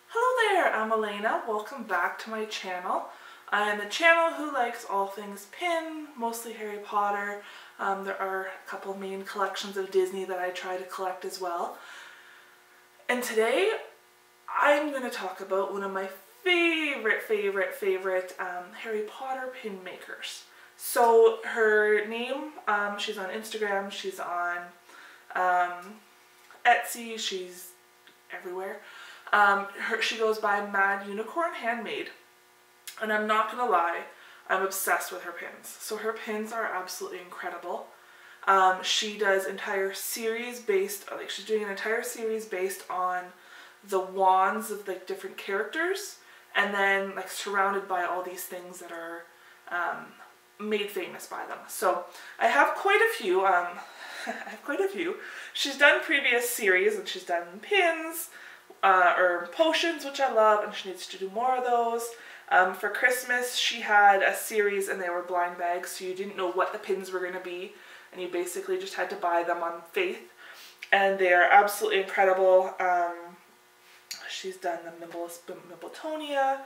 Hello there, I'm Elena. Welcome back to my channel. I am a channel who likes all things pin, mostly Harry Potter. There are a couple of main collections of Disney that I try to collect as well. And today I'm going to talk about one of my favorite Harry Potter pin makers. So her name, she's on Instagram, she's on Etsy, she's everywhere. She goes by Mad Unicorn Handmade, and I'm not gonna lie, I'm obsessed with her pins. So her pins are absolutely incredible. She does entire series based, she's doing an entire series based on the wands of like different characters, and then like surrounded by all these things that are made famous by them. So I have quite a few. I have quite a few. She's done previous series, and she's done pins. Or potions, which I love, and she needs to do more of those. For Christmas, she had a series and they were blind bags, so you didn't know what the pins were going to be, and you basically just had to buy them on faith. And they are absolutely incredible. She's done the Mimbletonia.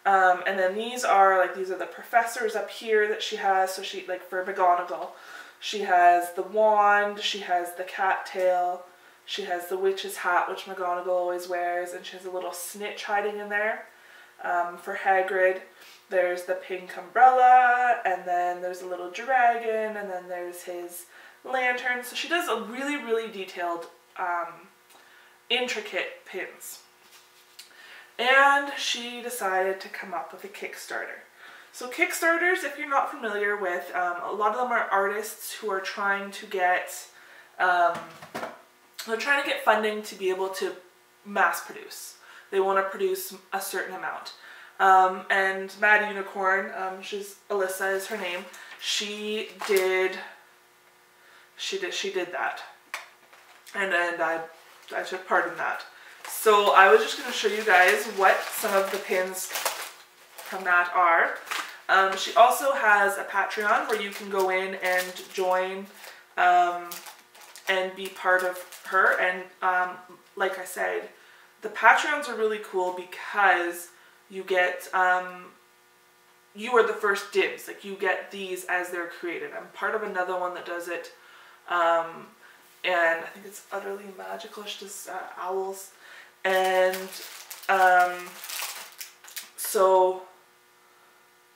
And then these are the professors up here that she has. So she, like for McGonagall, she has the wand, she has the cattail, she has the witch's hat, which McGonagall always wears, and she has a little snitch hiding in there. For Hagrid, there's the pink umbrella, and then there's a little dragon, and then there's his lantern. So she does a really detailed, intricate pins. And she decided to come up with a Kickstarter. So Kickstarters, if you're not familiar with, a lot of them are artists who are trying to get funding to be able to mass produce. They want to produce a certain amount. And Mad Unicorn, Alyssa is her name, she did that. And I took part in that. So I was just going to show you guys what some of the pins from that are. She also has a Patreon where you can go in and join and be part of her. And like I said, the Patreons are really cool because you get, you are the first dibs. Like, you get these as they're created. I'm part of another one that does it, and I think it's Utterly Magical. She does owls. And so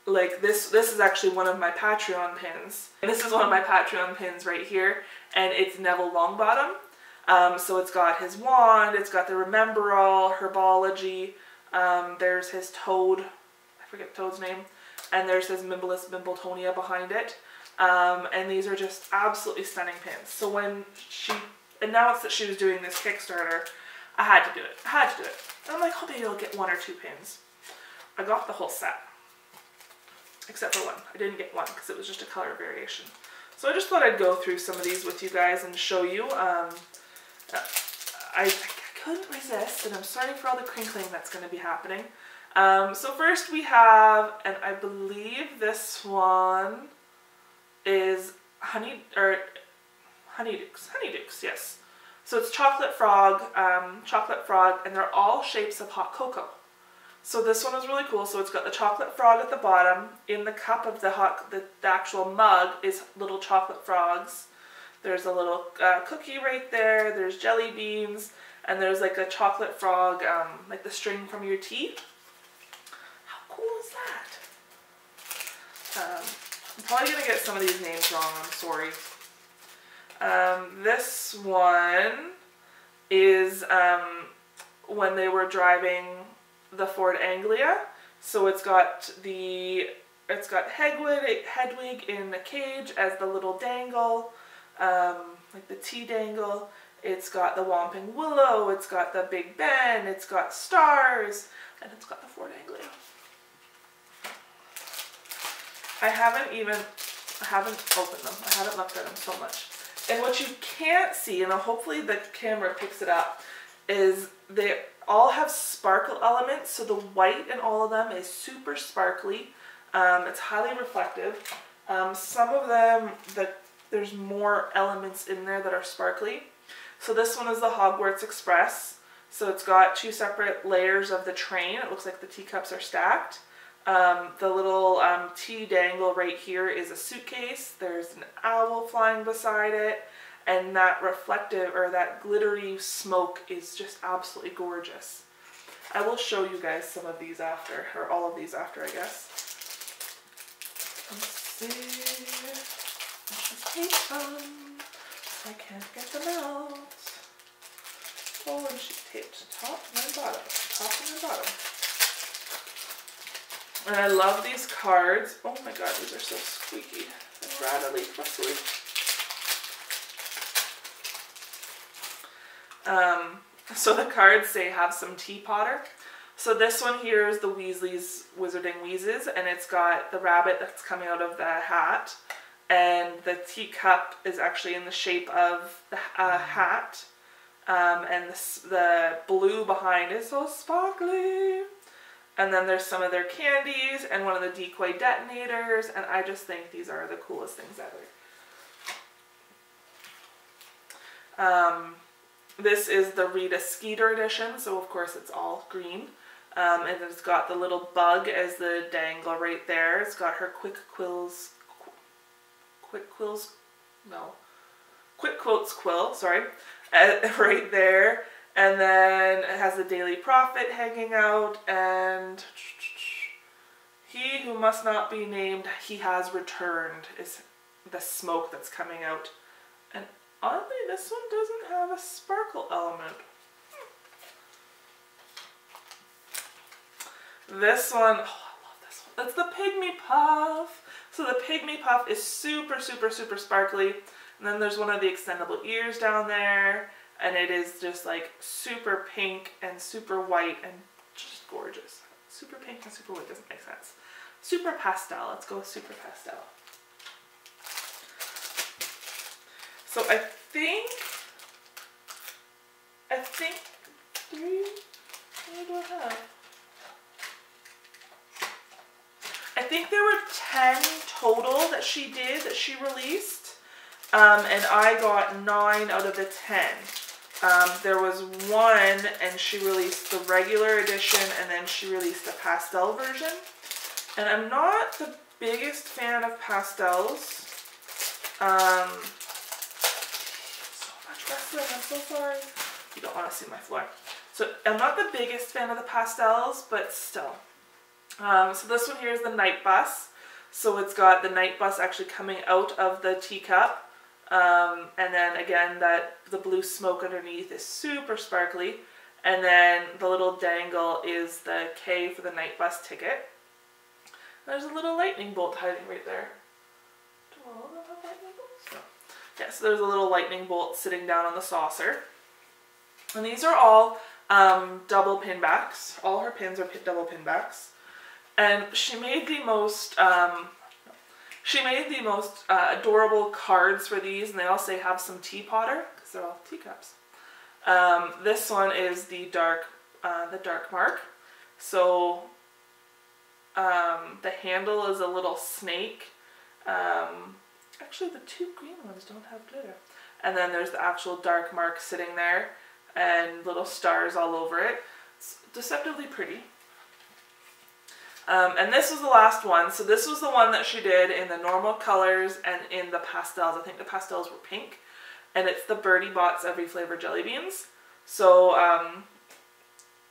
like this is actually one of my Patreon pins. And this is one of my Patreon pins right here, and it's Neville Longbottom. So it's got his wand, it's got the Remember All, Herbology, there's his Toad, I forget Toad's name, and there's his Mimbletonia behind it. And these are just absolutely stunning pins. So when she announced that she was doing this Kickstarter, I had to do it. And I'm like, oh, maybe I'll get one or two pins. I got the whole set. Except for one. I didn't get one because it was just a color variation. So I just thought I'd go through some of these with you guys and show you. I couldn't resist, and I'm sorry for all the crinkling that's going to be happening. So first we have, and I believe this one is Honeydukes, yes. So it's chocolate frog, and they're all shapes of hot cocoa. So this one is really cool. So it's got the chocolate frog at the bottom. In the cup of the actual mug is little chocolate frogs. There's a little cookie right there. There's jelly beans, and there's like a chocolate frog, like the string from your tea. How cool is that? I'm probably gonna get some of these names wrong. I'm sorry. This one is when they were driving the Ford Anglia. So it's got Hedwig in the cage as the little dangle, like the tea dangle. It's got the Whomping Willow, it's got the Big Ben, it's got stars, and it's got the Ford Anglia. I haven't opened them. I haven't looked at them so much. And what you can't see, and hopefully the camera picks it up, is they all have sparkle elements. So the white in all of them is super sparkly. It's highly reflective. Some of them, there's more elements in there that are sparkly. So this one is the Hogwarts Express. So it's got 2 separate layers of the train. It looks like the teacups are stacked. The little tea dangle right here is a suitcase. There's an owl flying beside it. And that reflective or that glittery smoke is just absolutely gorgeous. I will show you guys some of these after, or all of these after, I guess. Let's see. Let's tape them. I can't get them out. Oh, and she taped top and then bottom, top and then bottom. And I love these cards. Oh my god, these are so squeaky and rattly, fussily. So the cards say have some tea potter. So this one here is the Weasley's Wizarding Wheezes, and it's got the rabbit that's coming out of the hat, and the teacup is actually in the shape of the hat, and the blue behind is so sparkly. And then there's some of their candies and one of the decoy detonators, and I just think these are the coolest things ever. This is the Rita Skeeter edition, so of course it's all green. And it's got the little bug as the dangle right there. It's got her Quick Quotes quill, sorry, right there. And then it has the Daily Prophet hanging out, and he who must not be named, he has returned, is the smoke that's coming out. And oddly, this one doesn't have a sparkle element. This one, oh, I love this one. That's the Pygmy Puff. So the Pygmy Puff is super, super, super sparkly. And then there's one of the extendable ears down there. And it is just like super pink and super white and just gorgeous. Super pink and super white doesn't make sense. Super pastel. Let's go with super pastel. So I think three, what do I have? I think there were 10 total that she released. And I got 9 out of the 10. There was one, and she released the regular edition, and then she released a pastel version. And I'm not the biggest fan of pastels. So much wrestling, I'm so sorry. You don't want to see my floor. So I'm not the biggest fan of the pastels, but still. So this one here is the Night Bus. So it's got the Night Bus actually coming out of the teacup. And then again, the blue smoke underneath is super sparkly. And then the little dangle is the K for the Night Bus ticket. There's a little lightning bolt hiding right there. Do all of them have lightning bolts? No. Yeah, so there's a little lightning bolt sitting down on the saucer. And these are all double pin backs. All her pins are double pin backs. And she made the most adorable cards for these, and they all say have some tea potter, because they're all teacups. This one is the dark mark. So the handle is a little snake. Actually, the 2 green ones don't have glitter. And then there's the actual dark mark sitting there, and little stars all over it. It's deceptively pretty. And this was the last one. So this was the one that she did in the normal colors and in the pastels. I think the pastels were pink. And it's the Birdie Bots Every Flavor Jelly Beans. So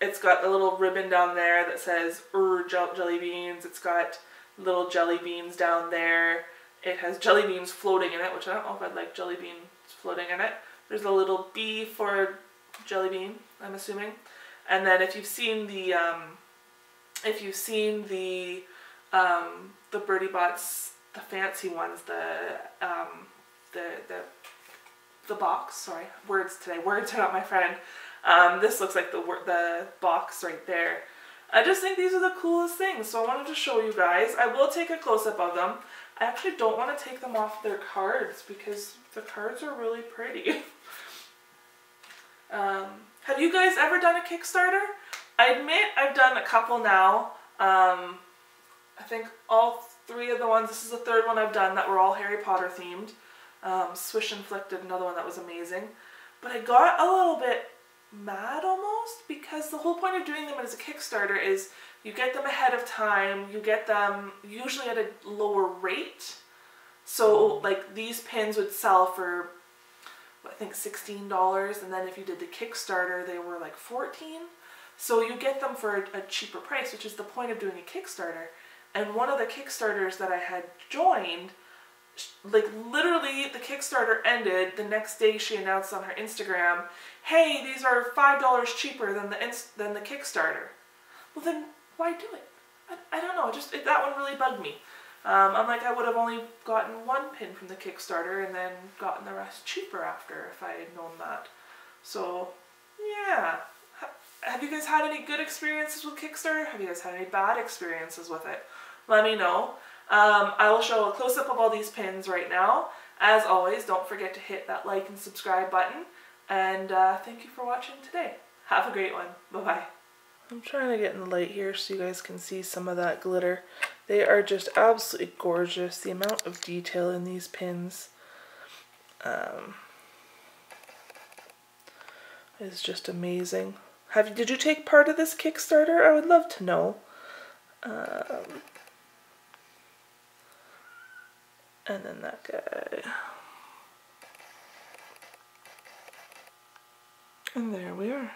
it's got the little ribbon down there that says jelly beans. It's got little jelly beans down there. It has jelly beans floating in it, which I don't know if I'd like jelly beans floating in it. There's a little B for jelly bean, I'm assuming. And then if you've seen the Birdie Bots, the fancy ones, the box, sorry, words today, words are not my friend. This looks like the box right there. I just think these are the coolest things, so I wanted to show you guys. I will take a close-up of them. I actually don't want to take them off their cards because the cards are really pretty. Have you guys ever done a Kickstarter? I admit I've done a couple now. I think all 3 of the ones, this is the 3rd one I've done that were all Harry Potter themed. Swish Inflicted, another one that was amazing. But I got a little bit mad almost, because the whole point of doing them as a Kickstarter is you get them ahead of time, you get them usually at a lower rate. So like these pins would sell for I think $16, and then if you did the Kickstarter they were like $14. So you get them for a cheaper price, which is the point of doing a Kickstarter. And one of the Kickstarters that I had joined, like literally the Kickstarter ended, the next day she announced on her Instagram, hey, these are $5 cheaper than the Kickstarter. Well then, why do it? I don't know, that one really bugged me. I'm like, I would have only gotten one pin from the Kickstarter and then gotten the rest cheaper after if I had known that. So, yeah. Have you guys had any good experiences with Kickstarter? Have you guys had any bad experiences with it? Let me know. I will show a close-up of all these pins right now. As always, don't forget to hit that like and subscribe button. And thank you for watching today. Have a great one. Bye-bye. I'm trying to get in the light here so you guys can see some of that glitter. They are just absolutely gorgeous. The amount of detail in these pins is just amazing. Did you take part of this Kickstarter? I would love to know. And then that guy. And there we are.